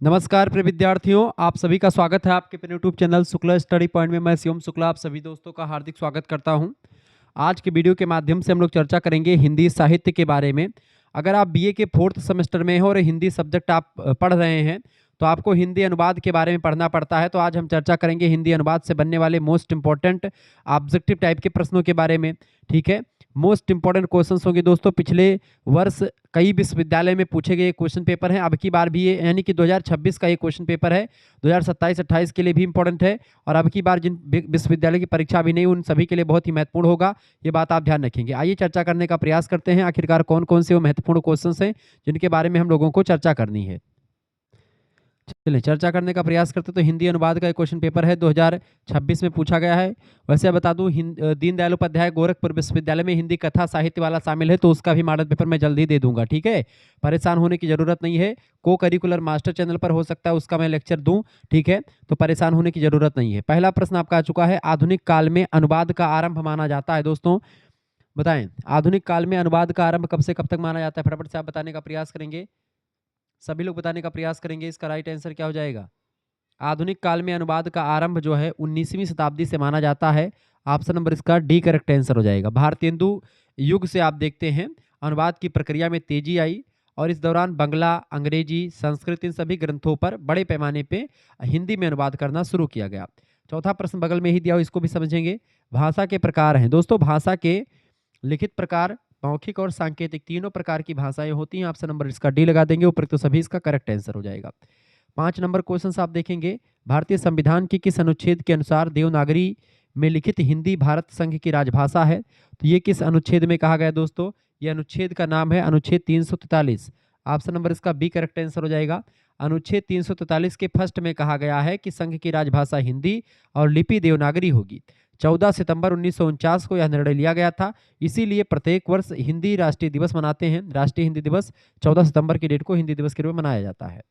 नमस्कार प्रिय विद्यार्थियों, आप सभी का स्वागत है आपके अपने YouTube channel Shukla study point में। मैं शिवम शुक्ला आप सभी दोस्तों का हार्दिक स्वागत करता हूं। आज के वीडियो के माध्यम से हम लोग चर्चा करेंगे हिंदी साहित्य के बारे में। अगर आप बीए के 4th सेमेस्टर में हो और हिंदी सब्जेक्ट आप पढ़ रहे हैं तो आपको हिंदी अनुवाद के बारे में पढ़ना पड़ता है। तो आज हम चर्चा करेंगे हिंदी अनुवाद से बनने वाले मोस्ट इंपॉर्टेंट ऑब्जेक्टिव टाइप के प्रश्नों के बारे में। ठीक है, मोस्ट इंपॉर्टेंट क्वेश्चंस होंगे दोस्तों। पिछले वर्ष कई विश्वविद्यालय में पूछे गए क्वेश्चन पेपर हैं, अब की बार भी ये यानी कि 2026 का ये क्वेश्चन पेपर है, 2027-28 के लिए भी इंपॉर्टेंट है और अब की बार जिन विश्वविद्यालय की परीक्षा भी नहीं उन सभी के लिए बहुत ही महत्वपूर्ण होगा। ये बात आप ध्यान रखेंगे। आइए चर्चा करने का प्रयास करते हैं आखिरकार कौन कौन से वो महत्वपूर्ण क्वेश्चन हैं जिनके बारे में हम लोगों को चर्चा करनी है। चलिए चर्चा करने का प्रयास करते तो हिंदी अनुवाद का एक क्वेश्चन पेपर है, 2026 में पूछा गया है। वैसे बता दूं दीनदयाल उपाध्याय गोरखपुर विश्वविद्यालय में हिंदी कथा साहित्य वाला शामिल है, तो उसका भी मॉडल पेपर मैं जल्दी दे दूंगा। ठीक है, परेशान होने की जरूरत नहीं है। को करिकुलर मास्टर चैनल पर हो सकता है उसका मैं लेक्चर दूं। ठीक है, तो परेशान होने की जरूरत नहीं है। पहला प्रश्न आपका आ चुका है, आधुनिक काल में अनुवाद का आरंभ माना जाता है। दोस्तों बताएं, आधुनिक काल में अनुवाद का आरंभ कब से कब तक माना जाता है? फटाफट से आप बताने का प्रयास करेंगे, सभी लोग बताने का प्रयास करेंगे। इसका राइट आंसर क्या हो जाएगा? आधुनिक काल में अनुवाद का आरंभ जो है 19वीं शताब्दी से माना जाता है। ऑप्शन नंबर इसका डी करेक्ट आंसर हो जाएगा। भारतेंदु युग से आप देखते हैं अनुवाद की प्रक्रिया में तेजी आई और इस दौरान बंगला, अंग्रेजी, संस्कृत इन सभी ग्रंथों पर बड़े पैमाने पे हिंदी में अनुवाद करना शुरू किया गया। चौथा प्रश्न बगल में ही दिया हो, इसको भी समझेंगे। भाषा के प्रकार हैं दोस्तों, भाषा के लिखित प्रकार, मौखिक और सांकेतिक तीनों प्रकार की भाषाएं होती हैं। ऑप्शन नंबर इसका डी लगा देंगे, उपरोक्त तो सभी इसका करेक्ट आंसर हो जाएगा। 5 नंबर क्वेश्चन आप देखेंगे, भारतीय संविधान के किस अनुच्छेद के अनुसार देवनागरी में लिखित हिंदी भारत संघ की राजभाषा है? तो ये किस अनुच्छेद में कहा गया दोस्तों? ये अनुच्छेद का नाम है अनुच्छेद 343। ऑप्शन नंबर इसका बी करेक्ट आंसर हो जाएगा। अनुच्छेद 343 के फर्स्ट में कहा गया है कि संघ की राजभाषा हिंदी और लिपि देवनागरी होगी। 14 सितंबर 1949 को यह निर्णय लिया गया था। इसीलिए प्रत्येक वर्ष हिंदी राष्ट्रीय दिवस मनाते हैं। राष्ट्रीय हिंदी दिवस 14 सितंबर की डेट को हिंदी दिवस के रूप में मनाया जाता है।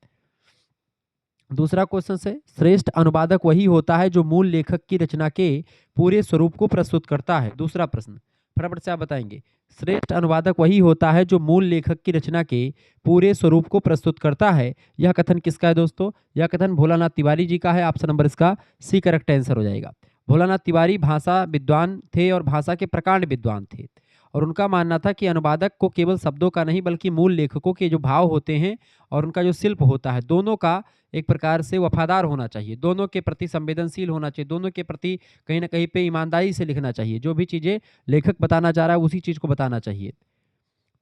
दूसरा क्वेश्चन से, श्रेष्ठ अनुवादक वही होता है जो मूल लेखक की रचना के पूरे स्वरूप को प्रस्तुत करता है। दूसरा प्रश्न फटाफट से आप बताएंगे, श्रेष्ठ अनुवादक वही होता है जो मूल लेखक की रचना के पूरे स्वरूप को प्रस्तुत करता है। यह कथन किसका है दोस्तों? यह कथन भोलानाथ तिवारी जी का है। ऑप्शन नंबर इसका सी करेक्ट आंसर हो जाएगा। भोलानाथ तिवारी भाषा विद्वान थे और भाषा के प्रकांड विद्वान थे और उनका मानना था कि अनुवादक को केवल शब्दों का नहीं बल्कि मूल लेखकों के जो भाव होते हैं और उनका जो शिल्प होता है दोनों का एक प्रकार से वफादार होना चाहिए, दोनों के प्रति संवेदनशील होना चाहिए, दोनों के प्रति कहीं ना कहीं पे ईमानदारी से लिखना चाहिए। जो भी चीज़ें लेखक बताना चाह रहा है उसी चीज़ को बताना चाहिए।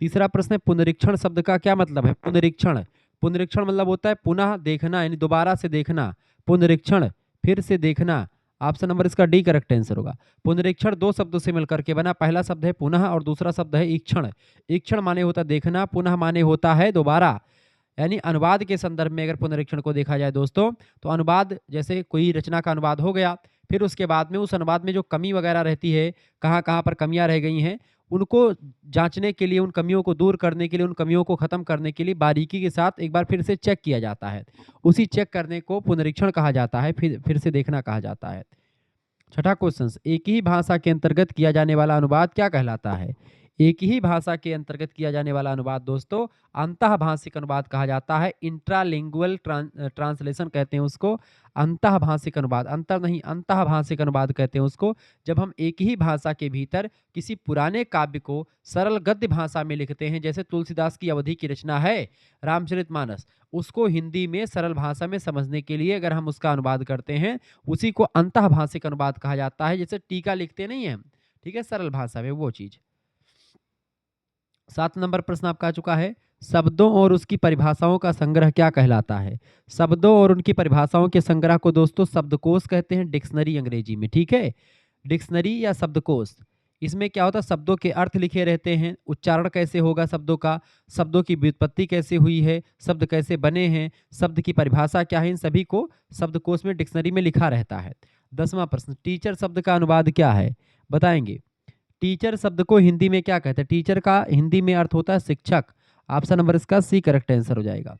तीसरा प्रश्न है, पुनरीक्षण शब्द का क्या मतलब है? पुनरीक्षण, पुनरीक्षण मतलब होता है पुनः देखना, यानी दोबारा से देखना। पुनरीक्षण फिर से देखना। ऑप्शन नंबर इसका डी करेक्ट आंसर होगा। पुनरीक्षण दो शब्दों से मिलकर के बना, पहला शब्द है पुनः और दूसरा शब्द है ईक्षण। ईक्षण माने होता है देखना, पुनः माने होता है दोबारा। यानी अनुवाद के संदर्भ में अगर पुनरीक्षण को देखा जाए दोस्तों, तो अनुवाद जैसे कोई रचना का अनुवाद हो गया, फिर उसके बाद में उस अनुवाद में जो कमी वगैरह रहती है, कहाँ कहाँ पर कमियां रह गई हैं, उनको जांचने के लिए, उन कमियों को दूर करने के लिए, उन कमियों को खत्म करने के लिए बारीकी के साथ एक बार फिर से चेक किया जाता है। उसी चेक करने को पुनरीक्षण कहा जाता है, फिर से देखना कहा जाता है। छठा क्वेश्चन, एक ही भाषा के अंतर्गत किया जाने वाला अनुवाद क्या कहलाता है? एक ही भाषा के अंतर्गत किया जाने वाला अनुवाद दोस्तों अंतः भाषिक अनुवाद कहा जाता है। इंट्रालिंगुअल ट्रांसलेशन कहते हैं उसको। अंतः भाषिक अनुवाद, अंतर नहीं, अंतः भाषिक अनुवाद कहते हैं उसको। जब हम एक ही भाषा के भीतर किसी पुराने काव्य को सरल गद्य भाषा में लिखते हैं, जैसे तुलसीदास की अवधि की रचना है रामचरितमानस, उसको हिंदी में सरल भाषा में समझने के लिए अगर हम उसका अनुवाद करते हैं, उसी को अंतः भाषिक अनुवाद कहा जाता है। जैसे टीका लिखते नहीं है, ठीक है, सरल भाषा में, वो चीज। 7 नंबर प्रश्न आपका आ चुका है, शब्दों और उसकी परिभाषाओं का संग्रह क्या कहलाता है? शब्दों और उनकी परिभाषाओं के संग्रह को दोस्तों शब्दकोश कहते हैं, डिक्शनरी अंग्रेजी में। ठीक है, डिक्शनरी या शब्दकोश। इसमें क्या होता है, शब्दों के अर्थ लिखे रहते हैं, उच्चारण कैसे होगा शब्दों का, शब्दों की व्युत्पत्ति कैसे हुई है, शब्द कैसे बने हैं, शब्द की परिभाषा क्या है, इन सभी को शब्दकोश में, डिक्शनरी में लिखा रहता है। 10वां प्रश्न, टीचर शब्द का अनुवाद क्या है? बताएंगे। टीचर शब्द को हिंदी में क्या कहते हैं? टीचर का हिंदी में अर्थ होता है शिक्षक। ऑप्शन नंबर इसका सी करेक्ट आंसर हो जाएगा।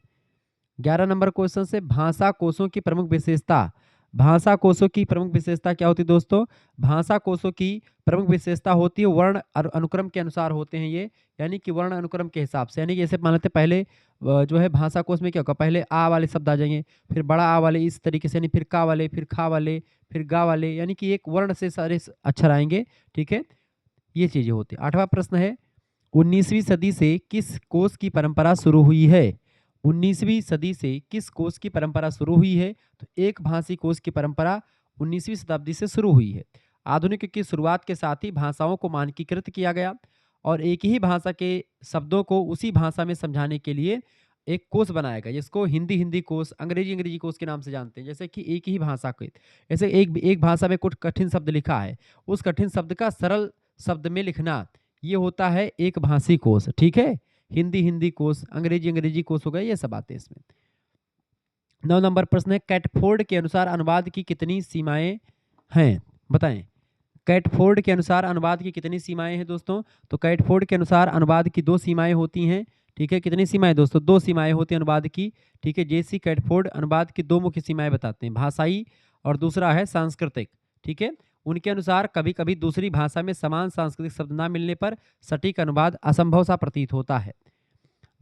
11 नंबर क्वेश्चन से, भाषा कोशों की प्रमुख विशेषता भाषा कोशों की प्रमुख विशेषता क्या होती है दोस्तों? भाषा कोशों की प्रमुख विशेषता होती है वर्ण अनुक्रम के अनुसार होते हैं ये, यानी कि वर्ण अनुक्रम के हिसाब से, यानी कि जैसे मान लेते हैं पहले जो है भाषा कोश में क्या होगा, पहले आ वाले शब्द आ जाएंगे, फिर बड़ा आ वाले, इस तरीके से, यानी फिर का वाले, फिर खा वाले, फिर गा वाले, यानी कि एक वर्ण से सारे अक्षर आएंगे। ठीक है, ये चीजें होती है। 8वां प्रश्न है, 19वीं सदी से किस कोष की परंपरा शुरू हुई है? 19वीं सदी से किस कोष की परंपरा शुरू हुई है? तो एक भाषी कोष की परंपरा 19वीं शताब्दी से शुरू हुई है। आधुनिक युग की शुरुआत के साथ ही भाषाओं को मानकीकृत किया गया और एक ही भाषा के शब्दों को उसी भाषा में समझाने के लिए एक कोष बनाया गया, जिसको हिंदी हिंदी कोष, अंग्रेजी अंग्रेजी कोष के नाम से जानते हैं। जैसे कि एक ही भाषा के, जैसे एक भाषा में कुछ कठिन शब्द लिखा है, उस कठिन शब्द का सरल शब्द में लिखना, ये होता है एक भाषी कोष। ठीक है, हिंदी हिंदी कोष, अंग्रेजी अंग्रेजी कोष हो गए, ये सब आते हैं इसमें। 9 नंबर प्रश्न है, कैटफोर्ड के अनुसार अनुवाद की कितनी सीमाएं हैं? बताएं। कैटफोर्ड के अनुसार अनुवाद की कितनी सीमाएं हैं दोस्तों? तो कैटफोर्ड के अनुसार अनुवाद की 2 सीमाएं होती हैं। ठीक है, कितनी सीमाएं दोस्तों? 2 सीमाएं होती हैं अनुवाद की। ठीक है, जेसी कैटफोर्ड अनुवाद की 2 मुख्य सीमाएं बताते हैं, भाषाई और दूसरा है सांस्कृतिक। ठीक है, उनके अनुसार कभी कभी दूसरी भाषा में समान सांस्कृतिक शब्द न मिलने पर सटीक अनुवाद असंभव सा प्रतीत होता है।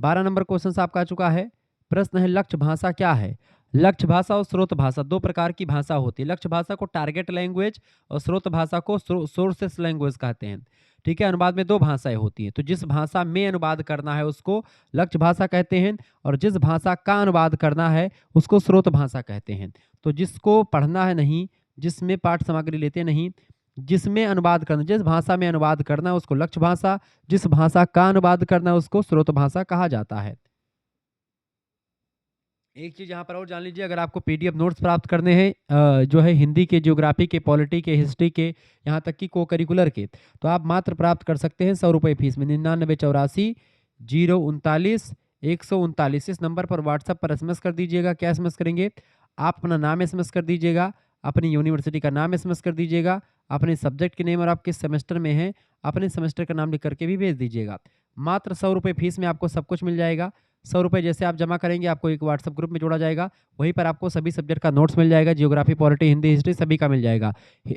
12 नंबर क्वेश्चन आपका आ चुका है। प्रश्न है, लक्ष्य भाषा क्या है? लक्ष्य भाषा और स्रोत भाषा 2 प्रकार की भाषा होती है। लक्ष्य भाषा को टारगेट लैंग्वेज और स्रोत भाषा को सोर्सेस लैंग्वेज कहते हैं। ठीक है, अनुवाद में 2 भाषाएं होती हैं, तो जिस भाषा में अनुवाद करना है उसको लक्ष्य भाषा कहते हैं और जिस भाषा का अनुवाद करना है उसको स्रोत भाषा कहते हैं। तो जिसको पढ़ना है नहीं, जिसमें पाठ सामग्री लेते नहीं, जिसमें अनुवाद करना, जिस भाषा में अनुवाद करना है उसको लक्ष्य भाषा, जिस भाषा का अनुवाद करना है उसको स्रोत भाषा कहा जाता है। एक चीज यहाँ पर और जान लीजिए, अगर आपको पीडीएफ नोट्स प्राप्त करने हैं जो है हिंदी के, ज्योग्राफी के, पॉलिटी के, हिस्ट्री के, यहाँ तक कि को करिकुलर के, तो आप मात्र प्राप्त कर सकते हैं 100 रुपये फीस में। 9984 039 139 इस नंबर पर व्हाट्सएप पर एसएमएस कर दीजिएगा। क्या एसएमएस करेंगे? आप अपना नाम एसएमएस कर दीजिएगा, अपनी यूनिवर्सिटी का नाम एसएमएस कर दीजिएगा, अपने सब्जेक्ट के नेम और आप किस सेमेस्टर में हैं अपने सेमेस्टर का नाम लिख करके भी भेज दीजिएगा। मात्र 100 रुपये फीस में आपको सब कुछ मिल जाएगा। 100 रुपये जैसे आप जमा करेंगे आपको एक व्हाट्सएप ग्रुप में जोड़ा जाएगा, वहीं पर आपको सभी सब्जेक्ट का नोट्स मिल जाएगा, जियोग्राफी, पॉलिटी, हिंदी, हिस्ट्री सभी का मिल जाएगा,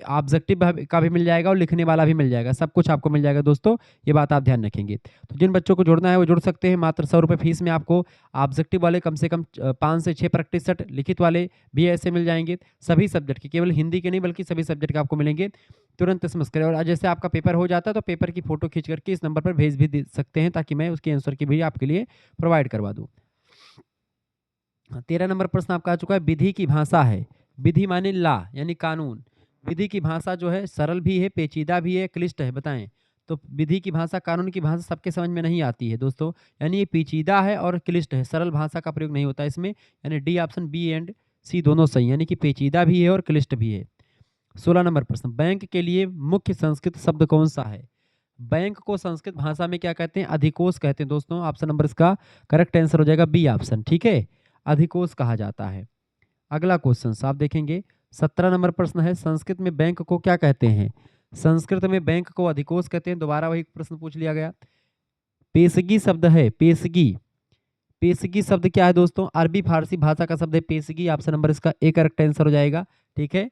ऑब्जेक्टिव का भी मिल जाएगा और लिखने वाला भी मिल जाएगा, सब कुछ आपको मिल जाएगा दोस्तों, ये बात आप ध्यान रखेंगे। तो जिन बच्चों को जुड़ना है वो जुड़ सकते हैं। मात्र 100 रुपये फीस में आपको ऑब्जेक्टिव वाले कम से कम 5 से 6 प्रैक्टिस सेट, लिखित वाले भी ऐसे मिल जाएंगे, सभी सब्जेक्ट के, केवल हिंदी के नहीं बल्कि सभी सब्जेक्ट के आपको मिलेंगे। तुरंत एसएमएस करें और जैसे आपका पेपर हो जाता है तो पेपर की फोटो खींच करके इस नंबर पर भेज भी दे सकते हैं, ताकि मैं उसके आंसर की भी आपके लिए प्रोवाइड करवा दूँ। 13 नंबर प्रश्न आपका आ चुका है, विधि की भाषा है। विधि माने ला यानी कानून। विधि की भाषा जो है सरल भी है, पेचीदा भी है, क्लिष्ट है। बताएं। तो विधि की भाषा, कानून की भाषा सबके समझ में नहीं आती है दोस्तों, यानी ये पेचीदा है और क्लिष्ट है, सरल भाषा का प्रयोग नहीं होता इसमें, यानी डी ऑप्शन, बी एंड सी दोनों सही, यानी कि पेचीदा भी है और क्लिष्ट भी है। 16 नंबर प्रश्न, बैंक के लिए मुख्य संस्कृत शब्द कौन सा है? बैंक को संस्कृत भाषा में क्या कहते हैं? अधिकोष कहते हैं दोस्तों। ऑप्शन नंबर इसका करेक्ट आंसर हो जाएगा बी ऑप्शन। ठीक है, अधिकोष कहा जाता है। अगला क्वेश्चन आप देखेंगे, 17 नंबर प्रश्न है, संस्कृत में बैंक को क्या कहते हैं? संस्कृत में बैंक को अधिकोष कहते हैं। दोबारा वही प्रश्न पूछ लिया गया। पेशगी शब्द है, पेशगी। पेशगी शब्द क्या है दोस्तों? अरबी फारसी भाषा का शब्द है पेशगी। ऑप्शन नंबर इसका ए करेक्ट आंसर हो जाएगा। ठीक है,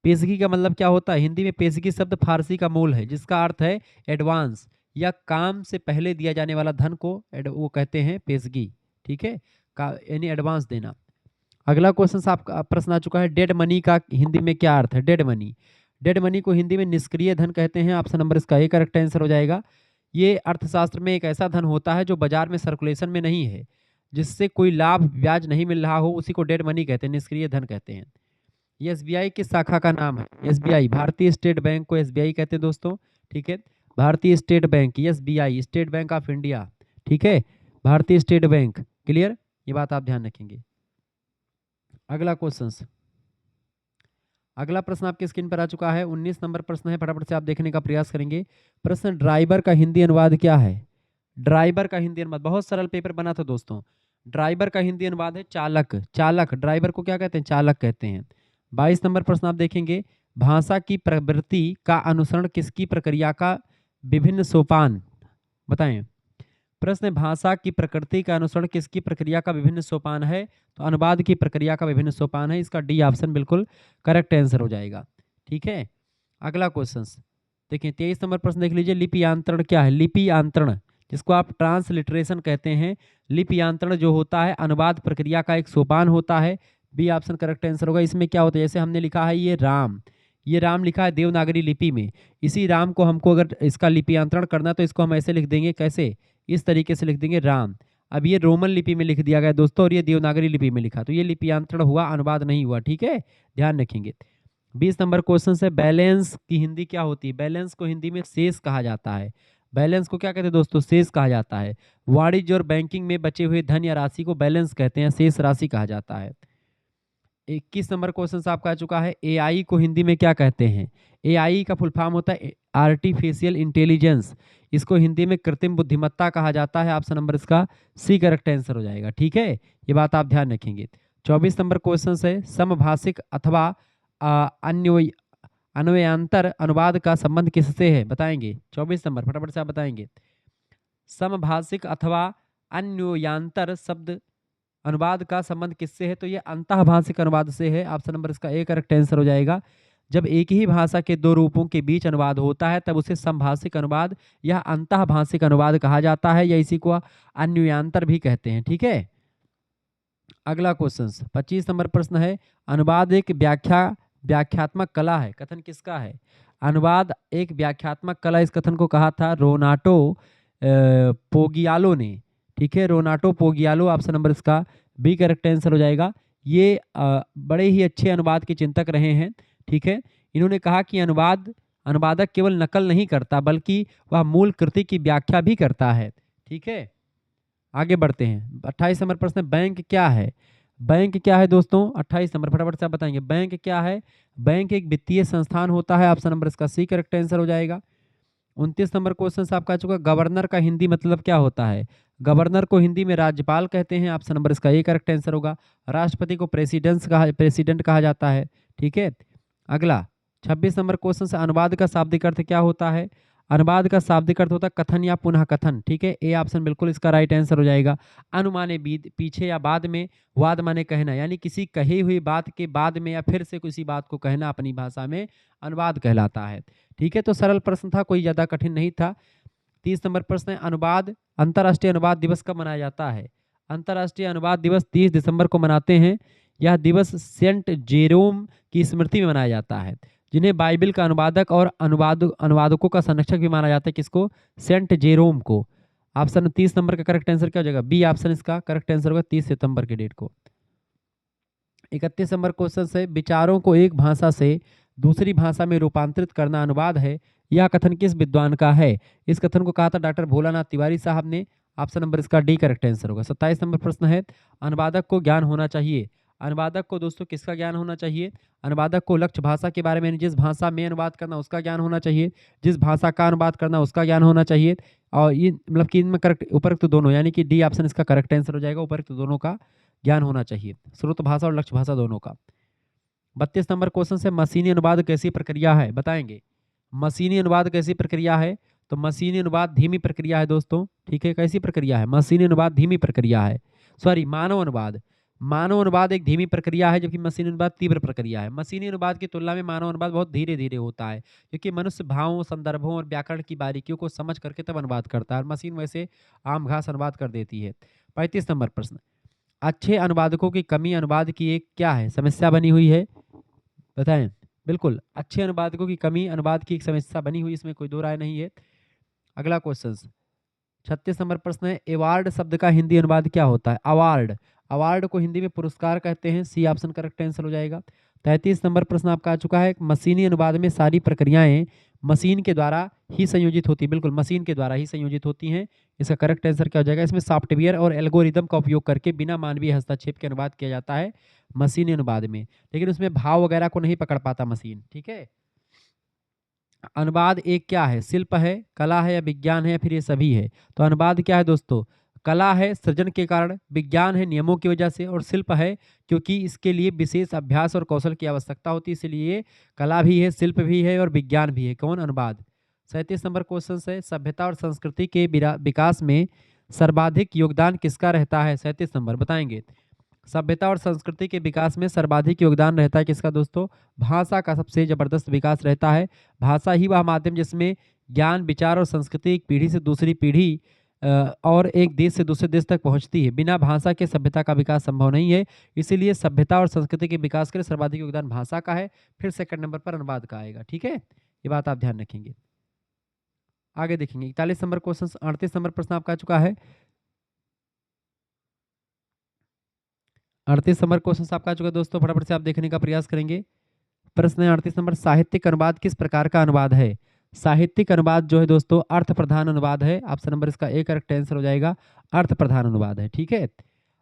पेशगी का मतलब क्या होता है? हिंदी में पेशगी शब्द फारसी का मूल है, जिसका अर्थ है एडवांस या काम से पहले दिया जाने वाला धन को वो कहते हैं पेशगी। ठीक है, यानी एडवांस देना। अगला क्वेश्चन आपका प्रश्न आ चुका है, डेड मनी का हिंदी में क्या अर्थ है? डेड मनी, डेड मनी को हिंदी में निष्क्रिय धन कहते हैं। ऑप्शन नंबर इसका ए करेक्ट आंसर हो जाएगा। ये अर्थशास्त्र में एक ऐसा धन होता है जो बाजार में सर्कुलेशन में नहीं है, जिससे कोई लाभ ब्याज नहीं मिल रहा हो, उसी को डेड मनी कहते हैं, निष्क्रिय धन कहते हैं। ये एसबीआई की शाखा का नाम है। एसबीआई, भारतीय स्टेट बैंक को एसबीआई कहते हैं दोस्तों। ठीक है, भारतीय state bank, SBI, state bank of India. ठीक है, भारतीय स्टेट बैंक। क्लियर, ये बात आप ध्यान रखेंगे। अगला क्वेश्चन, अगला प्रश्न आपके स्क्रीन पर आ चुका है, 19 नंबर प्रश्न है, फटाफट से आप देखने का प्रयास करेंगे। प्रश्न, ड्राइवर का हिंदी अनुवाद क्या है? ड्राइवर का हिंदी अनुवाद, बहुत सरल पेपर बना था दोस्तों। ड्राइवर का हिंदी अनुवाद है चालक। चालक, ड्राइवर को क्या कहते हैं? चालक कहते हैं। 22 नंबर प्रश्न आप देखेंगे, भाषा की प्रवृत्ति का अनुसरण किसकी प्रक्रिया का विभिन्न सोपान? बताएं। प्रश्न है, भाषा की प्रकृति का अनुसरण किसकी प्रक्रिया का विभिन्न सोपान है? तो अनुवाद की प्रक्रिया का विभिन्न सोपान है। इसका डी ऑप्शन बिल्कुल करेक्ट आंसर हो जाएगा। ठीक है, अगला क्वेश्चन देखिए 23 नंबर प्रश्न देख लीजिए। लिपियांतरण क्या है? लिपियांतरण, जिसको आप ट्रांसलिटरेशन कहते हैं, लिपियांतरण जो होता है अनुवाद प्रक्रिया का एक सोपान होता है। बी ऑप्शन करेक्ट आंसर होगा। इसमें क्या होता है, जैसे हमने लिखा है ये राम लिखा है देवनागरी लिपि में। इसी राम को हमको अगर इसका लिपियांतरण करना तो इसको हम ऐसे लिख देंगे, कैसे? इस तरीके से लिख देंगे राम। अब ये रोमन लिपि में लिख दिया गया दोस्तों और ये देवनागरी लिपि में लिखा, तो ये लिपियांतरण हुआ, अनुवाद नहीं हुआ। ठीक है, ध्यान रखेंगे। 20 नंबर क्वेश्चन है, बैलेंस की हिंदी क्या होती है? बैलेंस को हिंदी में शेष कहा जाता है। बैलेंस को क्या कहते हैं दोस्तों? शेष कहा जाता है। वाणिज्य और बैंकिंग में बचे हुए धन या राशि को बैलेंस कहते हैं, शेष राशि कहा जाता है। 21 नंबर क्वेश्चन आपका आ चुका है, एआई को हिंदी में क्या कहते हैं? एआई का फुल फॉर्म होता है आर्टिफिशियल इंटेलिजेंस। इसको हिंदी में कृत्रिम बुद्धिमत्ता कहा जाता है। ऑप्शन नंबर इसका सी करेक्ट आंसर हो जाएगा। ठीक है, ये बात आप ध्यान रखेंगे। 24 नंबर क्वेश्चन है, समभाषिक अथवा अन्वय अन्वयांतर अनुवाद का संबंध किससे है? बताएंगे। 24 नंबर फटाफट से आप बताएंगे। समभाषिक अथवा अन्वयांतर शब्द अनुवाद का संबंध किससे है? तो ये अंतःभाषिक अनुवाद से है। ऑप्शन नंबर इसका ए करेक्ट आंसर हो जाएगा। जब एक ही भाषा के दो रूपों के बीच अनुवाद होता है तब उसे समभाषिक अनुवाद या अंतःभाषिक अनुवाद कहा जाता है, या इसी को अन्वयांतर भी कहते हैं। ठीक है, अगला क्वेश्चन 25 नंबर प्रश्न है, अनुवाद एक व्याख्यात्मक कला है, कथन किसका है? अनुवाद एक व्याख्यात्मक कला, इस कथन को कहा था रोनाटो पोगियालो ने। ठीक है, रोनाटो पोगियालो, ऑप्शन नंबर इसका बी करेक्ट आंसर हो जाएगा। ये बड़े ही अच्छे अनुवाद के चिंतक रहे हैं। ठीक है, इन्होंने कहा कि अनुवादक केवल नकल नहीं करता बल्कि वह मूल कृति की व्याख्या भी करता है। ठीक है, आगे बढ़ते हैं। 28 नंबर प्रश्न, बैंक क्या है? बैंक क्या है दोस्तों? 28 नंबर फटाफट से आप बताएंगे, बैंक क्या है? बैंक एक वित्तीय संस्थान होता है। ऑप्शन नंबर इसका सी करेक्ट आंसर हो जाएगा। 29 नंबर क्वेश्चन से आपका आ चुका, गवर्नर का हिंदी मतलब क्या होता है? गवर्नर को हिंदी में राज्यपाल कहते हैं। ऑप्शन नंबर इसका ए करेक्ट आंसर होगा। राष्ट्रपति को प्रेसिडेंट कहा जाता है। ठीक है, अगला 26 नंबर क्वेश्चन से, अनुवाद का शाब्दिक अर्थ क्या होता है? अनुवाद का शाब्दिक अर्थ होता है कथन या पुनः कथन। ठीक है, ए ऑप्शन बिल्कुल इसका राइट आंसर हो जाएगा। अनु माने पीछे या बाद में, वाद माने कहना, यानी किसी कही हुई बात के बाद में या फिर से किसी बात को कहना अपनी भाषा में अनुवाद कहलाता है। ठीक है, तो सरल प्रश्न था, कोई ज़्यादा कठिन नहीं था। 30 नंबर प्रश्न है, अनुवाद अंतर्राष्ट्रीय अनुवाद दिवस कब मनाया जाता है? अंतर्राष्ट्रीय अनुवाद दिवस 30 दिसंबर को मनाते हैं। यह दिवस सेंट जेरोम की स्मृति में मनाया जाता है, जिन्हें बाइबिल का अनुवादक और अनुवादकों का संरक्षक भी माना जाता है। किसको? सेंट जेरोम को। ऑप्शन 30 नंबर का करेक्ट आंसर क्या हो जाएगा? बी ऑप्शन इसका करेक्ट आंसर होगा, 30 सितंबर की डेट को। 31 नंबर क्वेश्चन से, विचारों को एक भाषा से दूसरी भाषा में रूपांतरित करना अनुवाद है, यह कथन किस विद्वान का है? इस कथन को कहा था डॉक्टर भोलानाथ तिवारी साहब ने। ऑप्शन नंबर इसका डी करेक्ट आंसर होगा। 27 नंबर प्रश्न है, अनुवादक को ज्ञान होना चाहिए। अनुवादक को दोस्तों किसका ज्ञान होना चाहिए? अनुवादक को लक्ष्य भाषा के बारे में, जिस भाषा में अनुवाद करना उसका ज्ञान होना चाहिए, जिस भाषा का अनुवाद करना उसका ज्ञान होना चाहिए। और ये मतलब कि इनमें करेक्ट उपरोक्त दोनों, यानी कि डी ऑप्शन इसका करेक्ट आंसर हो जाएगा, उपरोक्त दोनों का ज्ञान होना चाहिए, स्रोत भाषा और लक्ष्य भाषा दोनों का। 32 नंबर क्वेश्चन से, मशीनी अनुवाद कैसी प्रक्रिया है? बताएंगे। मशीनी अनुवाद कैसी प्रक्रिया है? तो मशीनी अनुवाद धीमी प्रक्रिया है दोस्तों। ठीक है, कैसी प्रक्रिया है? मशीनी अनुवाद धीमी प्रक्रिया है। सॉरी, मानव अनुवाद एक धीमी प्रक्रिया है, जबकि मशीनी अनुवाद तीव्र प्रक्रिया है। मशीनी अनुवाद की तुलना में मानव अनुवाद बहुत धीरे धीरे होता है, क्योंकि मनुष्य भावों, संदर्भों और व्याकरण की बारीकियों को समझ करके तब अनुवाद करता है, और मशीन वैसे आम घास अनुवाद कर देती है। 35 नंबर प्रश्न, अच्छे अनुवादकों की कमी अनुवाद की एक क्या है? समस्या बनी हुई है, बताएं। बिल्कुल, अच्छे अनुवादकों की कमी अनुवाद की एक समस्या बनी हुई, इसमें कोई दो राय नहीं है। अगला क्वेश्चन 36 नंबर प्रश्न है, अवार्ड शब्द का हिंदी अनुवाद क्या होता है? अवार्ड को हिंदी में पुरस्कार कहते हैं। सी ऑप्शन करेक्ट आंसर हो जाएगा। 33 नंबर प्रश्न आपका आ चुका है, मशीनी अनुवाद में सारी प्रक्रियाएं मशीन के द्वारा ही संयोजित होती है। बिल्कुल, मशीन के द्वारा ही संयोजित होती हैं। इसका करेक्ट आंसर क्या हो जाएगा? इसमें सॉफ्टवेयर और एल्गोरिदम का उपयोग करके बिना मानवीय हस्तक्षेप के अनुवाद किया जाता है मशीनी अनुवाद में, लेकिन उसमें भाव वगैरह को नहीं पकड़ पाता मशीन। ठीक है, अनुवाद एक क्या है? शिल्प है, कला है, या विज्ञान है, या फिर ये सभी है? तो अनुवाद क्या है दोस्तों? कला है सृजन के कारण, विज्ञान है नियमों की वजह से, और शिल्प है क्योंकि इसके लिए विशेष अभ्यास और कौशल की आवश्यकता होती है, इसलिए कला भी है, शिल्प भी है और विज्ञान भी है। कौन? अनुवाद। 37 नंबर क्वेश्चन है, सभ्यता और संस्कृति के विकास में सर्वाधिक योगदान किसका रहता है? 37 नंबर बताएंगे। सभ्यता और संस्कृति के विकास में सर्वाधिक योगदान रहता है किसका दोस्तों? भाषा का सबसे जबरदस्त विकास रहता है। भाषा ही वह माध्यम जिसमें ज्ञान, विचार और संस्कृति एक पीढ़ी से दूसरी पीढ़ी और एक देश से दूसरे देश तक पहुंचती है। बिना भाषा के सभ्यता का विकास संभव नहीं है। इसीलिए सभ्यता और संस्कृति के विकास के लिए सर्वाधिक योगदान भाषा का है। फिर सेकंड नंबर पर अनुवाद का आएगा। ठीक है, ये बात आप ध्यान रखेंगे। आगे देखेंगे 41 नंबर क्वेश्चन। 38 नंबर प्रश्न आपका आ चुका है। 38 नंबर क्वेश्चन आपका आ चुका है दोस्तों, फटाफट से आप देखने का प्रयास करेंगे। प्रश्न है 38 नंबर, साहित्यिक अनुवाद किस प्रकार का अनुवाद है? साहित्यिक अनुवाद जो है दोस्तों अर्थ प्रधान अनुवाद है। ऑप्शन नंबर इसका ए करेक्ट आंसर हो जाएगा, अर्थ प्रधान अनुवाद है। ठीक है,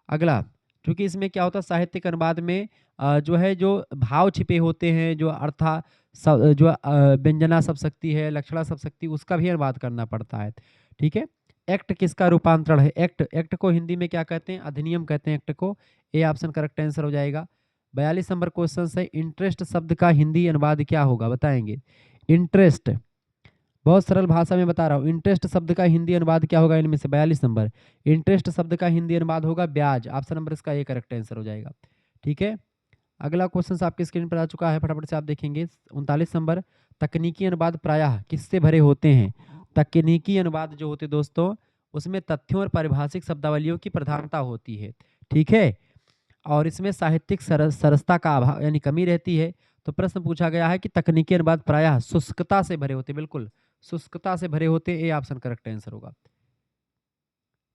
अगला, क्योंकि इसमें क्या होता है साहित्यिक अनुवाद में जो है जो भाव छिपे होते हैं, जो अर्था जो व्यंजना सब शक्ति है, लक्षणा सब शक्ति, उसका भी अनुवाद करना पड़ता है। ठीक है, एक्ट किसका रूपांतरण है? एक्ट को हिंदी में क्या कहते हैं? अधिनियम कहते हैं एक्ट को। ए ऑप्शन करेक्ट आंसर हो जाएगा। 42 नंबर क्वेश्चन है, इंटरेस्ट शब्द का हिंदी अनुवाद क्या होगा? बताएंगे। इंटरेस्ट, बहुत सरल भाषा में बता रहा हूँ, इंटरेस्ट शब्द का हिंदी अनुवाद क्या होगा इनमें से? 42 नंबर, इंटरेस्ट शब्द का हिंदी अनुवाद होगा ब्याज। ऑप्शन नंबर इसका ए करेक्ट आंसर हो जाएगा। ठीक है, अगला क्वेश्चन आपकी स्क्रीन पर आ चुका है, फटाफट से आप देखेंगे। 39 नंबर, तकनीकी अनुवाद प्रायः किससे भरे होते हैं? तकनीकी अनुवाद जो होते दोस्तों उसमें तथ्यों और पारिभाषिक शब्दावलियों की प्रधानता होती है। ठीक है, और इसमें साहित्यिक सरसता का अभाव यानी कमी रहती है। तो प्रश्न पूछा गया है कि तकनीकी अनुवाद प्रायः शुष्कता से भरे होते, बिल्कुल शुष्कता से भरे होते। ए ऑप्शन करेक्ट आंसर होगा।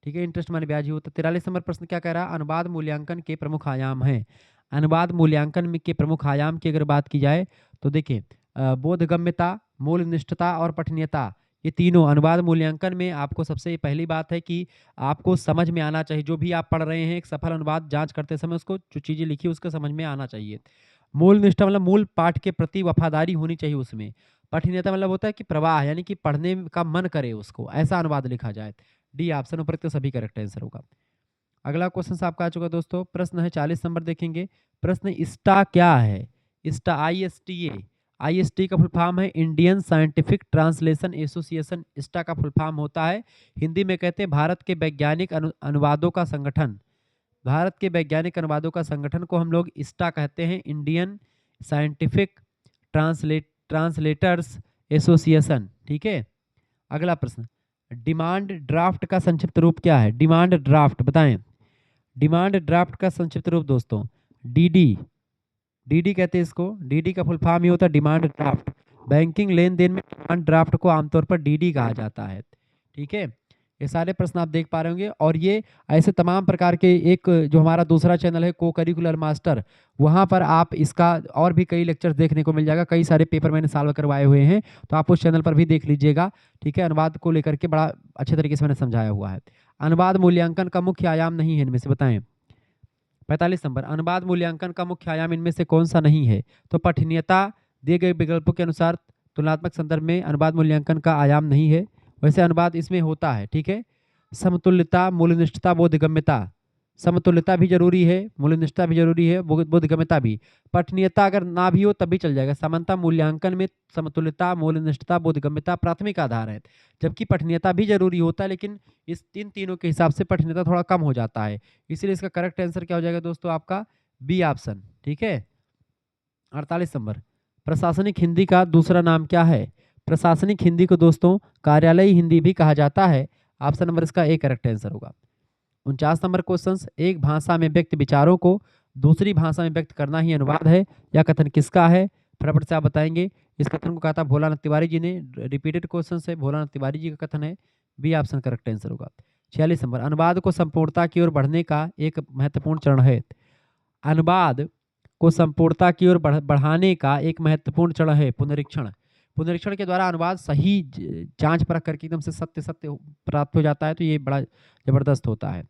ठीक है, इंटरेस्ट माने ब्याज ही होता है। 43 नंबर प्रश्न क्या कह रहा है? अनुवाद मूल्यांकन के प्रमुख आयाम हैं। अनुवाद मूल्यांकन में के प्रमुख आयाम की अगर बात की जाए तो देखिए, बोधगम्यता, मूल निष्ठता और पठनीयता, ये तीनों अनुवाद मूल्यांकन में आपको सबसे पहली बात है कि आपको समझ में आना चाहिए। जो भी आप पढ़ रहे हैं एक सफल अनुवाद जांच करते समय उसको जो चीज़ें लिखी उसको समझ में आना चाहिए। मूल निष्ठा मतलब मूल पाठ के प्रति वफादारी होनी चाहिए उसमें। पठनीयता मतलब होता है कि प्रवाह यानी कि पढ़ने का मन करे उसको, ऐसा अनुवाद लिखा जाए। डी ऑप्शन उपरोक्त सभी करेक्ट आंसर होगा। अगला क्वेश्चन आपका आ चुका दोस्तों, प्रश्न है 40 नंबर देखेंगे। प्रश्न इस्टा क्या है? इस्टा ISTA, ISTA का फुल फॉर्म है इंडियन साइंटिफिक ट्रांसलेशन एसोसिएशन। इस्टा का फुल फॉर्म होता है, हिंदी में कहते हैं भारत के वैज्ञानिक अनुवादों का संगठन। भारत के वैज्ञानिक अनुवादों का संगठन को हम लोग इस्टा कहते हैं, इंडियन साइंटिफिक ट्रांसलेटर्स एसोसिएशन। ठीक है, अगला प्रश्न, डिमांड ड्राफ्ट का संक्षिप्त रूप क्या है? डिमांड ड्राफ्ट बताएं। डिमांड ड्राफ्ट का संक्षिप्त रूप दोस्तों डीडी, डीडी कहते हैं इसको। डीडी का फुल फॉर्म ये होता है डिमांड ड्राफ्ट। बैंकिंग लेन देन में डिमांड ड्राफ्ट को आमतौर पर डीडी कहा जाता है। ठीक है, ये सारे प्रश्न आप देख पा रहे होंगे। और ये ऐसे तमाम प्रकार के, एक जो हमारा दूसरा चैनल है को करिकुलर मास्टर, वहाँ पर आप इसका और भी कई लेक्चर्स देखने को मिल जाएगा। कई सारे पेपर मैंने सॉल्व करवाए हुए हैं, तो आप उस चैनल पर भी देख लीजिएगा। ठीक है, अनुवाद को लेकर के बड़ा अच्छे तरीके से मैंने समझाया हुआ है। अनुवाद मूल्यांकन का मुख्य आयाम नहीं है इनमें से, बताएं। 45 नंबर, अनुवाद मूल्यांकन का मुख्य आयाम इनमें से कौन सा नहीं है? तो पठनीयता दिए गए विकल्पों के अनुसार तुलनात्मक संदर्भ में अनुवाद मूल्यांकन का आयाम नहीं है। वैसे अनुवाद इसमें होता है। ठीक है, समतुल्यता, मूल्यनिष्ठता, बोधगम्यता, समतुल्यता भी जरूरी है, मूल्यनिष्ठता भी जरूरी है, बोधगम्यता भी। पठनीयता अगर ना भी हो तब भी चल जाएगा। सामान्यतः मूल्यांकन में समतुल्यता, मूल्यनिष्ठता, बोधगम्यता प्राथमिक आधार है, जबकि पठनीयता भी जरूरी होता है, लेकिन इस तीनों के हिसाब से पठनीयता थोड़ा कम हो जाता है। इसलिए इसका करेक्ट आंसर क्या हो जाएगा दोस्तों? आपका बी ऑप्शन। ठीक है, 48 नंबर, प्रशासनिक हिंदी का दूसरा नाम क्या है? प्रशासनिक हिंदी को दोस्तों कार्यालयी हिंदी भी कहा जाता है। ऑप्शन नंबर इसका ए करेक्ट आंसर होगा। 49 नंबर क्वेश्चन, एक भाषा में व्यक्त विचारों को दूसरी भाषा में व्यक्त करना ही अनुवाद है। यह कथन किसका है? फटाफट से आप बताएंगे। इस कथन को कहा था भोलानाथ तिवारी जी ने। रिपीटेड क्वेश्चन है, भोलानाथ तिवारी जी का कथन है। बी ऑप्शन करेक्ट आंसर होगा। 46 नंबर, अनुवाद को संपूर्णता की ओर बढ़ने का एक महत्वपूर्ण चरण है। अनुवाद को संपूर्णता की ओर बढ़ाने का एक महत्वपूर्ण चरण है पुनरीक्षण। पुनरीक्षण के द्वारा अनुवाद सही जांच परख करके एकदम से सत्य प्राप्त हो जाता है, तो ये बड़ा जबरदस्त होता है।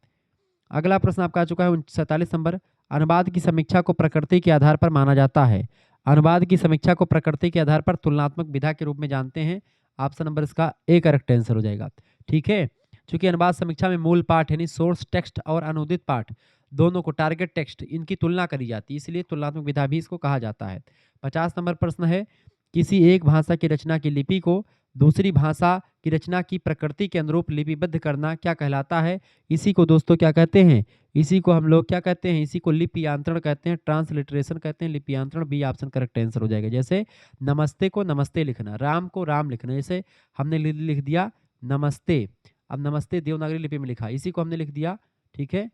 अगला प्रश्न आपका आ चुका है 47 नंबर, अनुवाद की समीक्षा को प्रकृति के आधार पर माना जाता है। अनुवाद की समीक्षा को प्रकृति के आधार पर तुलनात्मक विधा के रूप में जानते हैं। ऑप्शन नंबर इसका ए करेक्ट आंसर हो जाएगा। ठीक है, चूंकि अनुवाद समीक्षा में मूल पाठ यानी सोर्स टेक्स्ट और अनुदित पाठ दोनों को, टारगेट टेक्स्ट, इनकी तुलना करी जाती है, इसलिए तुलनात्मक विधा भी इसको कहा जाता है। 50 नंबर प्रश्न है, किसी एक भाषा की रचना की लिपि को दूसरी भाषा की रचना की प्रकृति के अनुरूप लिपिबद्ध करना क्या कहलाता है? इसी को दोस्तों क्या कहते हैं? इसी को हम लोग क्या कहते हैं? इसी को लिपियांतरण कहते हैं, ट्रांसलिटरेशन कहते हैं, लिपियांतरण। बी ऑप्शन करेक्ट आंसर हो जाएगा। जैसे नमस्ते को नमस्ते लिखना, राम को राम लिखना, जैसे हमने लिख दिया नमस्ते। अब नमस्ते देवनागरी लिपि में लिखा, इसी को हमने लिख दिया, ठीक है,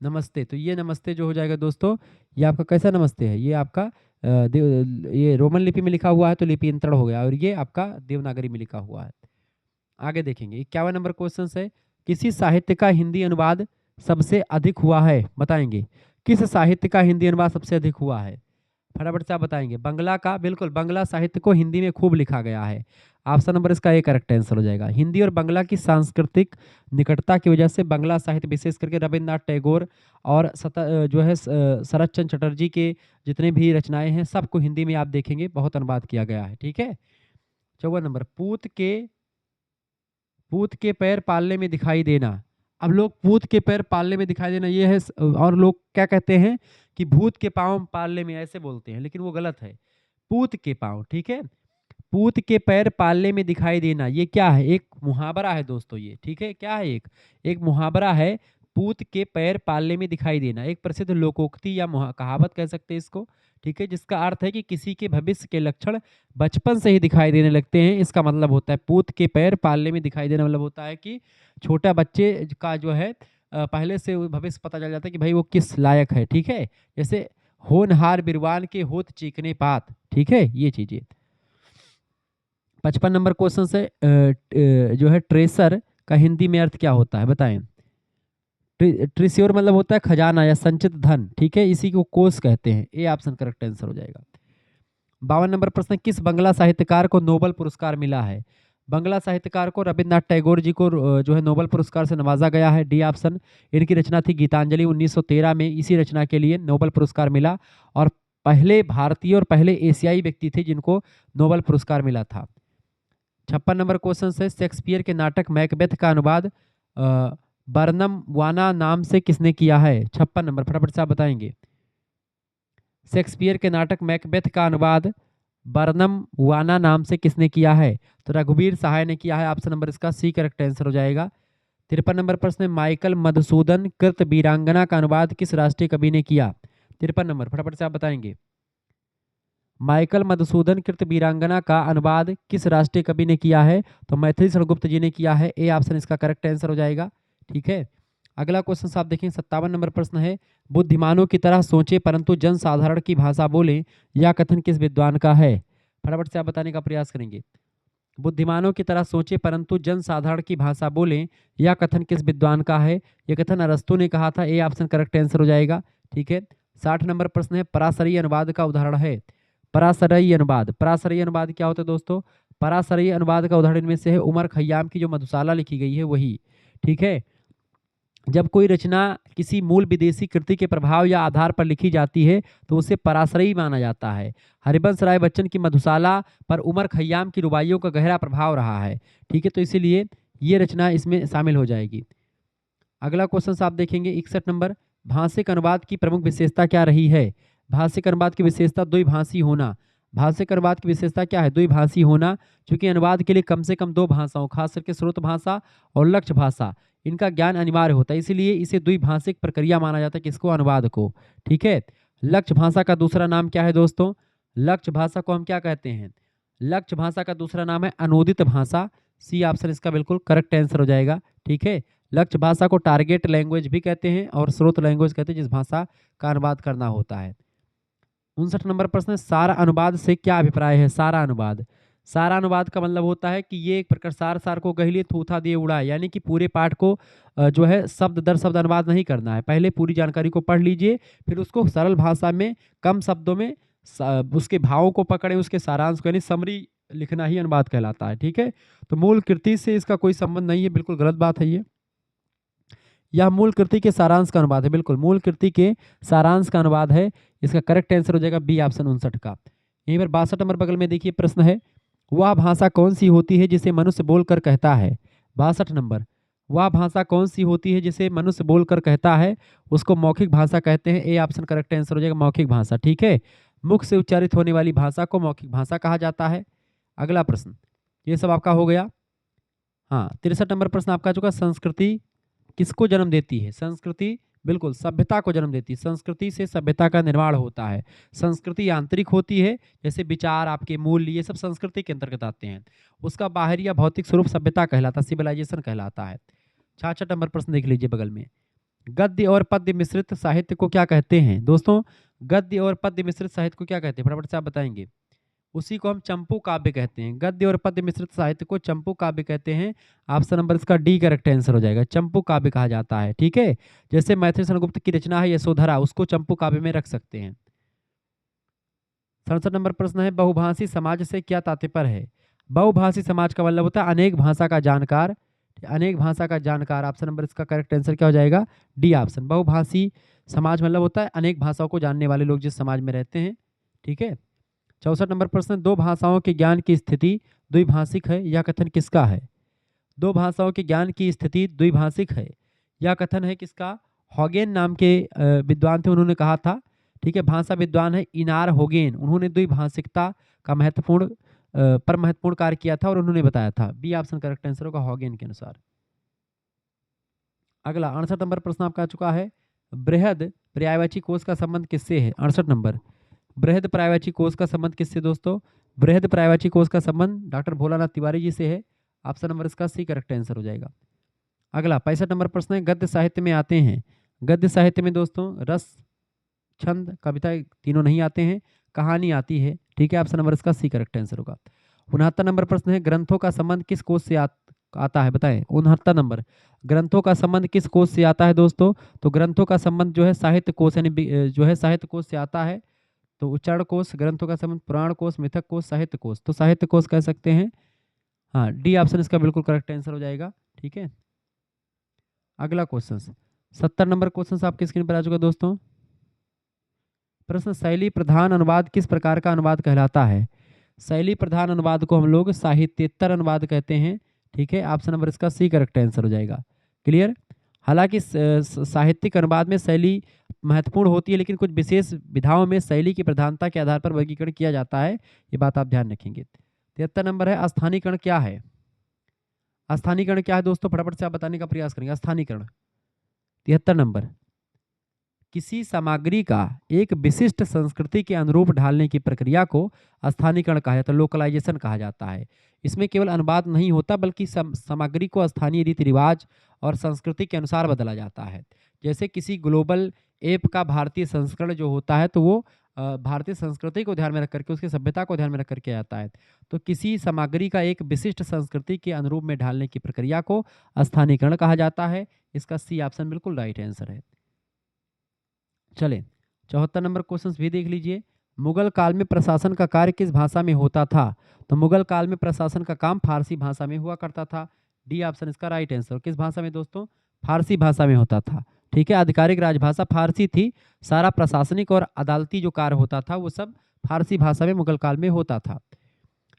नमस्ते। तो ये नमस्ते जो हो जाएगा दोस्तों, ये आपका कैसा नमस्ते है? ये आपका ये रोमन लिपि में लिखा हुआ है तो लिपियंत्रण हो गया, और ये आपका देवनागरी में लिखा हुआ है। आगे देखेंगे 51 नंबर क्वेश्चन है, किसी साहित्य का हिंदी अनुवाद सबसे अधिक हुआ है? बताएंगे किस साहित्य का हिंदी अनुवाद सबसे अधिक हुआ है? फटाफट से आप बताएंगे। बंगला का, बिल्कुल, बंगला साहित्य को हिंदी में खूब लिखा गया है। ऑप्शन नंबर इसका ए करेक्ट आंसर हो जाएगा। हिंदी और बंगला की सांस्कृतिक निकटता की वजह से बंगला साहित्य, विशेष करके रविन्द्रनाथ टैगोर और जो है शरत चंद्र चटर्जी के जितने भी रचनाएं हैं सबको हिंदी में आप देखेंगे बहुत अनुवाद किया गया है, ठीक है। 54 नंबर, पूत के पैर पालने में दिखाई देना। अब लोग पूत के पैर पालने में दिखाई देना ये है, और लोग क्या कहते हैं कि भूत के पाँव पालने में, ऐसे बोलते हैं, लेकिन वो गलत है। पूत के पाँव, ठीक है, पूत के पैर पालने में दिखाई देना, ये क्या है? एक मुहावरा है दोस्तों ये, ठीक है, क्या है? एक मुहावरा है, पूत के पैर पालने में दिखाई देना, एक प्रसिद्ध लोकोक्ति या कहावत कह सकते हैं इसको, ठीक है, जिसका अर्थ है कि किसी के भविष्य के लक्षण बचपन से ही दिखाई देने लगते हैं। इसका मतलब होता है पूत के पैर पालने में दिखाई देना, मतलब होता है कि छोटा बच्चे का जो है पहले से भविष्य पता चल जाता है कि भाई वो किस लायक है, ठीक है। जैसे होनहार बिरवान के होत चीकने पात, ठीक है, ये चीजें। 55 नंबर क्वेश्चन से जो है ट्रेसर का हिंदी में अर्थ क्या होता है? बताएं। ट्रिस्योर मतलब होता है खजाना या संचित धन, ठीक है, इसी को कोष कहते हैं। ए ऑप्शन करेक्ट आंसर हो जाएगा। 52 नंबर प्रश्न, किस बंगला साहित्यकार को नोबेल पुरस्कार मिला है? बंगला साहित्यकार को रविन्द्रनाथ टैगोर जी को जो है नोबेल पुरस्कार से नवाजा गया है। डी ऑप्शन, इनकी रचना थी गीतांजलि, 1913 में इसी रचना के लिए नोबेल पुरस्कार मिला, और पहले भारतीय और पहले एशियाई व्यक्ति थे जिनको नोबेल पुरस्कार मिला था। 56 नंबर क्वेश्चन है, शेक्सपियर के नाटक मैकबेथ का अनुवाद बर्नम वाना नाम से किसने किया है? 56 नंबर, फटाफट से आप बताएंगे। शेक्सपियर के नाटक मैकबेथ का अनुवाद बर्नम वाना नाम से किसने किया है? तो रघुवीर सहाय ने किया है। ऑप्शन नंबर इसका सी करेक्ट आंसर हो जाएगा। 53 नंबर प्रश्न है, माइकल मधुसूदन कृत वीरांगना का अनुवाद किस राष्ट्रीय कवि ने किया? 53 नंबर, फटाफट से आप बताएंगे। माइकल मधुसूदन कृत वीरांगना का अनुवाद किस राष्ट्रीय कवि ने किया है? तो मैथिली शरण गुप्त जी ने किया है। ए ऑप्शन इसका करेक्ट आंसर हो जाएगा, ठीक है। अगला क्वेश्चन आप देखें, 57 नंबर प्रश्न है, बुद्धिमानों की तरह सोचे परंतु जन साधारण की भाषा बोले, यह कथन किस विद्वान का है? फटाफट से आप बताने का प्रयास करेंगे। बुद्धिमानों की तरह सोचे परंतु जन साधारण की भाषा बोले, यह कथन किस विद्वान का है? यह कथन अरस्तु ने कहा था। ए ऑप्शन करेक्ट आंसर हो जाएगा, ठीक है। 60 नंबर प्रश्न है, पराशरयी अनुवाद का उदाहरण है। पराशरयी अनुवाद, पराशरयी अनुवाद क्या होता है दोस्तों? पराशरयी अनुवाद का उदाहरण में से है उमर खय्याम की जो मधुशाला लिखी गई है वही, ठीक है। जब कोई रचना किसी मूल विदेशी कृति के प्रभाव या आधार पर लिखी जाती है तो उसे पराशरयी माना जाता है। हरिवंश राय बच्चन की मधुशाला पर उमर खय्याम की रुबाइयों का गहरा प्रभाव रहा है, ठीक है, तो इसीलिए ये रचना इसमें शामिल हो जाएगी। अगला क्वेश्चन आप देखेंगे 61 नंबर, भाषिक अनुवाद की प्रमुख विशेषता क्या रही है? भाषिक अनुवाद की विशेषता द्विभाषी होना। भाषिक अनुवाद की विशेषता क्या है? द्विभाषी होना, क्योंकि अनुवाद के लिए कम से कम दो भाषाओं, खास करके स्रोत भाषा और लक्ष्य भाषा, इनका ज्ञान अनिवार्य होता है, इसीलिए इसे द्विभाषिक प्रक्रिया माना जाता है। किसको? अनुवाद को, ठीक है। लक्ष्य भाषा का दूसरा नाम क्या है दोस्तों? लक्ष्य भाषा को हम क्या कहते हैं? लक्ष्य भाषा का दूसरा नाम है अनुदित भाषा। सी ऑप्शन इसका बिल्कुल करेक्ट आंसर हो जाएगा, ठीक है। लक्ष्य भाषा को टारगेट लैंग्वेज भी कहते हैं और स्रोत लैंग्वेज कहते हैं जिस भाषा का अनुवाद करना होता है। 59 नंबर प्रश्न, सारा अनुवाद से क्या अभिप्राय है? सारा अनुवाद, सारा अनुवाद का मतलब होता है कि ये एक प्रकार सार सार को गहलिए थूथा दिए उड़ाए, यानी कि पूरे पाठ को जो है शब्द दर शब्द अनुवाद नहीं करना है। पहले पूरी जानकारी को पढ़ लीजिए, फिर उसको सरल भाषा में कम शब्दों में उसके भावों को पकड़े, उसके सारांश को, यानी समरी लिखना ही अनुवाद कहलाता है, ठीक है। तो मूल कृति से इसका कोई संबंध नहीं है, बिल्कुल गलत बात है ये। यह मूल कृति के सारांश का अनुवाद है, बिल्कुल मूल कृति के सारांश का अनुवाद है। इसका करेक्ट आंसर हो जाएगा बी ऑप्शन 59 का। यहीं पर 62 नंबर बगल में देखिए प्रश्न है, वह भाषा कौन सी होती है जिसे मनुष्य बोलकर कहता है? 62 नंबर, वह भाषा कौन सी होती है जिसे मनुष्य बोलकर कहता है, उसको मौखिक भाषा कहते हैं। ए ऑप्शन करेक्ट आंसर हो जाएगा, मौखिक भाषा। ठीक है, मुख से उच्चारित होने वाली भाषा को मौखिक भाषा कहा जाता है। अगला प्रश्न, ये सब आपका हो गया। हाँ, 63 नंबर प्रश्न आपका आ चुका, संस्कृति किसको जन्म देती है? संस्कृति बिल्कुल सभ्यता को जन्म देती है। संस्कृति से सभ्यता का निर्माण होता है। संस्कृति आंतरिक होती है, जैसे विचार, आपके मूल्य, ये सब संस्कृति के अंतर्गत आते हैं। उसका बाहरी या भौतिक स्वरूप सभ्यता कहलाता, सिविलाइजेशन कहलाता है। 66 नंबर प्रश्न देख लीजिए बगल में, गद्य और पद्य मिश्रित साहित्य को क्या कहते हैं? दोस्तों, गद्य और पद्य मिश्रित साहित्य को क्या कहते हैं? फटाफट से आप बताएंगे। उसी को हम चंपू काव्य कहते हैं। गद्य और पद्य मिश्रित साहित्य को चंपू काव्य कहते हैं। ऑप्शन नंबर इसका डी करेक्ट आंसर हो जाएगा, चंपू काव्य कहा जाता है। ठीक है, जैसे मैथिली शरण गुप्त की रचना है यशोधरा, उसको चंपू काव्य में रख सकते हैं। 67 नंबर प्रश्न है, बहुभाषी समाज से क्या तात्पर्य है? बहुभाषी समाज का मतलब होता है अनेक भाषा का जानकार। अनेक भाषा का जानकार, ऑप्शन नंबर इसका करेक्ट आंसर क्या हो जाएगा? D option. बहुभाषी समाज मतलब होता है अनेक भाषाओं को जानने वाले लोग जिस समाज में रहते हैं। ठीक है, 64 नंबर प्रश्न, दो भाषाओं के ज्ञान की स्थिति द्विभाषिक है, यह कथन किसका है? दो भाषाओं के ज्ञान की स्थिति द्विभाषिक है, यह कथन है किसका? हॉगेन नाम के विद्वान थे, उन्होंने कहा था। ठीक है, भाषा विद्वान है इनार होगेन, उन्होंने द्विभाषिकता का महत्वपूर्ण कार्य किया था और उन्होंने बताया था। बी ऑप्शन करेक्ट आंसर होगा, हॉगेन के अनुसार। अगला 68 नंबर प्रश्न आपका आ चुका है, बृहद पर्यायवाची कोश का संबंध किससे है? 68 नंबर, बृहद पर्यायवाची कोश का संबंध किससे दोस्तों? बृहद पर्यायवाची कोश का संबंध डॉक्टर भोलानाथ तिवारी जी से है। ऑप्शन नंबर इसका सी करेक्ट आंसर हो जाएगा। अगला 65 नंबर प्रश्न है, गद्य साहित्य में आते हैं। गद्य साहित्य में दोस्तों रस, छंद, कविता तीनों नहीं आते हैं, कहानी आती है। ठीक है, ऑप्शन नंबर इसका सी करेक्ट आंसर होगा। 69 नंबर प्रश्न है, ग्रंथों का संबंध किस कोश से आता है? बताएं। 69 नंबर, ग्रंथों का संबंध किस कोश से आता है दोस्तों? तो ग्रंथों का संबंध जो है साहित्य कोश यानी जो है साहित्य कोश से आता है। तो उच्चारण कोश, ग्रंथों का संबंध पुराण कोश, मिथक कोश, साहित्य कोश, तो साहित्य कोश कह सकते हैं। हाँ, डी ऑप्शन इसका बिल्कुल करेक्ट आंसर हो जाएगा। ठीक है, अगला क्वेश्चन 70 नंबर क्वेश्चन आपकी स्क्रीन पर आ चुका दोस्तों। प्रश्न, शैली प्रधान अनुवाद किस प्रकार का अनुवाद कहलाता है? शैली प्रधान अनुवाद को हम लोग साहित्येतर अनुवाद कहते हैं। ठीक है, ऑप्शन नंबर इसका सी करेक्ट आंसर हो जाएगा। क्लियर? हालांकि साहित्यिक अनुवाद में शैली महत्वपूर्ण होती है, लेकिन कुछ विशेष विधाओं में शैली की प्रधानता के आधार पर वर्गीकरण किया जाता है, ये बात आप ध्यान रखेंगे। 73 नंबर है, स्थानीयकरण क्या है? स्थानीयकरण क्या है दोस्तों? फटाफट से आप बताने का प्रयास करेंगे। स्थानीयकरण 73 नंबर, किसी सामग्री का एक विशिष्ट संस्कृति के अनुरूप ढालने की प्रक्रिया को स्थानीयकरण कहा जाता है, लोकलाइजेशन कहा जाता है। इसमें केवल अनुवाद नहीं होता, बल्कि सामग्री को स्थानीय रीति रिवाज और संस्कृति के अनुसार बदला जाता है। जैसे किसी ग्लोबल ऐप का भारतीय संस्करण जो होता है, तो वो भारतीय संस्कृति को ध्यान में रख करके, उसकी सभ्यता को ध्यान में रख करके आता है। तो किसी सामग्री का एक विशिष्ट संस्कृति के अनुरूप में ढालने की प्रक्रिया को स्थानीयकरण कहा जाता है। इसका सी ऑप्शन बिल्कुल राइट आंसर है। चलें, 74 नंबर क्वेश्चन भी देख लीजिए। मुगल काल में प्रशासन का कार्य किस भाषा में होता था? तो मुगल काल में प्रशासन का काम फारसी भाषा में हुआ करता था। डी ऑप्शन इसका राइट आंसर। किस भाषा में दोस्तों? फारसी भाषा में होता था। ठीक है, आधिकारिक राजभाषा फारसी थी। सारा प्रशासनिक और अदालती जो कार्य होता था वो सब फारसी भाषा में मुगल काल में होता था।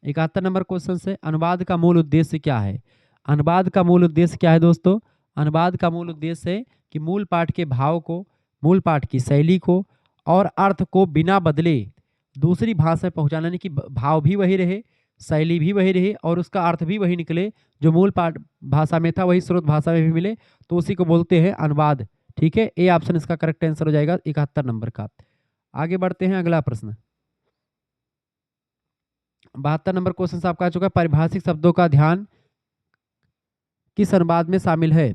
71 नंबर क्वेश्चन से, अनुवाद का मूल उद्देश्य क्या है? अनुवाद का मूल उद्देश्य क्या है दोस्तों? अनुवाद का मूल उद्देश्य है कि मूल पाठ के भाव को, मूल पाठ की शैली को और अर्थ को बिना बदले दूसरी भाषा में पहुंचाने, यानी कि भाव भी वही रहे, शैली भी वही रहे और उसका अर्थ भी वही निकले, जो मूल पाठ भाषा में था वही स्रोत भाषा में भी मिले, तो उसी को बोलते हैं अनुवाद। ठीक है, ए ऑप्शन इसका करेक्ट आंसर हो जाएगा 71 नंबर का। आगे बढ़ते हैं, अगला प्रश्न 72 नंबर क्वेश्चन आपका आ चुका है, पारिभाषिक शब्दों का ध्यान किस अनुवाद में शामिल है?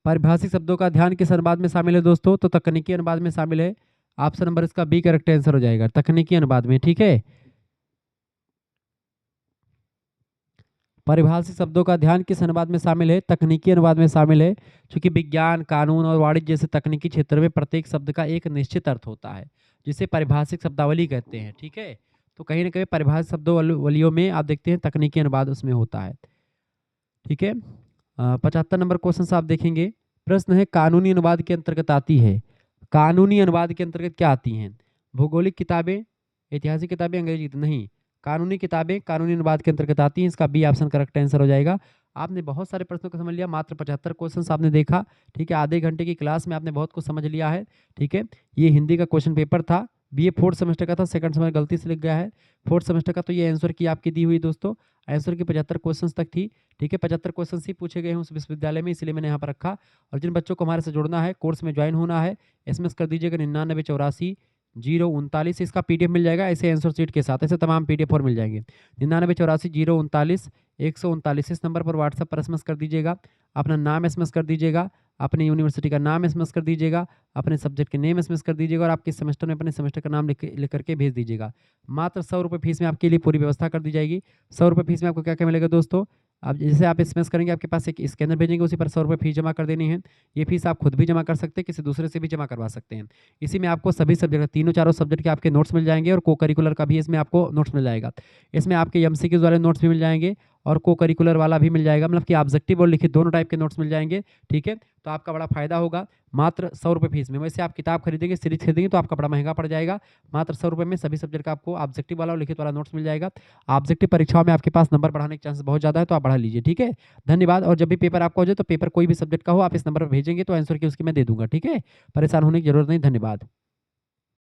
पारिभाषिक शब्दों का ध्यान किस अनुवाद में शामिल है दोस्तों? तो तकनीकी अनुवाद में शामिल है। ऑप्शन नंबर इसका बी करेक्ट आंसर हो जाएगा, तकनीकी अनुवाद में। ठीक है, पारिभाषिक शब्दों का ध्यान किस अनुवाद में शामिल है? तकनीकी अनुवाद में शामिल है, क्योंकि विज्ञान, कानून और वाणिज्य जैसे तकनीकी क्षेत्र में प्रत्येक शब्द का एक निश्चित अर्थ होता है, जिसे पारिभाषिक शब्दावली कहते हैं। ठीक है, तो कहीं ना कहीं पारिभाषिक शब्दावलियों में आप देखते हैं तकनीकी अनुवाद उसमें होता है। ठीक है, 75 नंबर क्वेश्चन आप देखेंगे। प्रश्न है, कानूनी अनुवाद के अंतर्गत आती है। कानूनी अनुवाद के अंतर्गत क्या आती हैं? भौगोलिक किताबें, ऐतिहासिक किताबें, अंग्रेजी नहीं, कानूनी किताबें कानूनी अनुवाद के अंतर्गत आती हैं। इसका बी ऑप्शन करेक्ट आंसर हो जाएगा। आपने बहुत सारे प्रश्नों को समझ लिया, मात्र 75 क्वेश्चंस आपने देखा, ठीक है। आधे घंटे की क्लास में आपने बहुत कुछ समझ लिया है, ठीक है। ये हिंदी का क्वेश्चन पेपर था, बीए फोर्थ सेमेस्टर का था, सेकंड सेमेस्टर गलती से लिख गया है, फोर्थ सेमेस्टर का। तो ये आंसर की आपकी दी हुई दोस्तों, आंसर की 75 क्वेश्चंस तक थी, ठीक है। 75 क्वेश्चन ही पूछे गए हैं उस विश्वविद्यालय में, इसलिए मैंने यहाँ पर रखा। और जिन बच्चों को हमारे से जुड़ना है, कोर्स में ज्वाइन होना है, एसएमएस कर दीजिएगा 9984 039, इसका पीडीएफ मिल जाएगा ऐसे आंसर शीट के साथ, ऐसे तमाम पीडीएफ और मिल जाएंगे। 9984 039 139 इस नंबर पर व्हाट्सएप पर एसएमएस कर दीजिएगा, अपना नाम एसएमएस कर दीजिएगा, अपनी यूनिवर्सिटी का नाम एसएमएस कर दीजिएगा, अपने सब्जेक्ट के नेम एसएमएस कर दीजिएगा, और आपके सेमेस्टर में अपने सेमेस्टर का नाम लिख करके भेज दीजिएगा। मात्र 100 रुपये फीस में आपके लिए पूरी व्यवस्था कर दी जाएगी। 100 रुपये फीस में आपको क्या क्या मिलेगा दोस्तों, अब जैसे आप एसएमएस करेंगे, आपके पास एक स्कैनर भेजेंगे, उसी पर 100 रुपये फीस जमा कर देनी है। ये फीस आप खुद भी जमा कर सकते हैं, किसी दूसरे से भी जमा करवा सकते हैं। इसी में आपको सभी सब्जेक्ट, तीनों चारों सब्जेक्ट के आपके नोट्स मिल जाएंगे, और को करिकुलर का भी इसमें आपको नोट्स मिल जाएगा। इसमें आपके एमसीक्यूज वाले नोट्स भी मिल जाएंगे, और को करिकुलर वाला भी मिल जाएगा, मतलब कि ऑब्जेक्टिव और लिखित दोनों टाइप के नोट्स मिल जाएंगे, ठीक है। तो आपका बड़ा फायदा होगा मात्र 100 रुपये फीस में। वैसे आप किताब खरीदेंगे, सीरीज खरीदेंगे तो आपका बड़ा महंगा पड़ जाएगा। मात्र 100 रुपये में सभी सब्जेक्ट का आपको ऑब्जेक्टिव वाला और लिखित वाला नोट्स मिल जाएगा। ऑब्जेक्टिव परीक्षाओं में आपके पास नंबर बढ़ाने के चांस बहुत ज़्यादा है, तो आप बढ़ा लीजिए, ठीक है। धन्यवाद। और जब भी पेपर आपका हो जाए, तो पेपर कोई भी सब्जेक्ट का हो, आप इस नंबर पर भेजेंगे तो आंसर की उसकी मैं दे दूंगा, ठीक है। परेशान होने की जरूरत नहीं। धन्यवाद।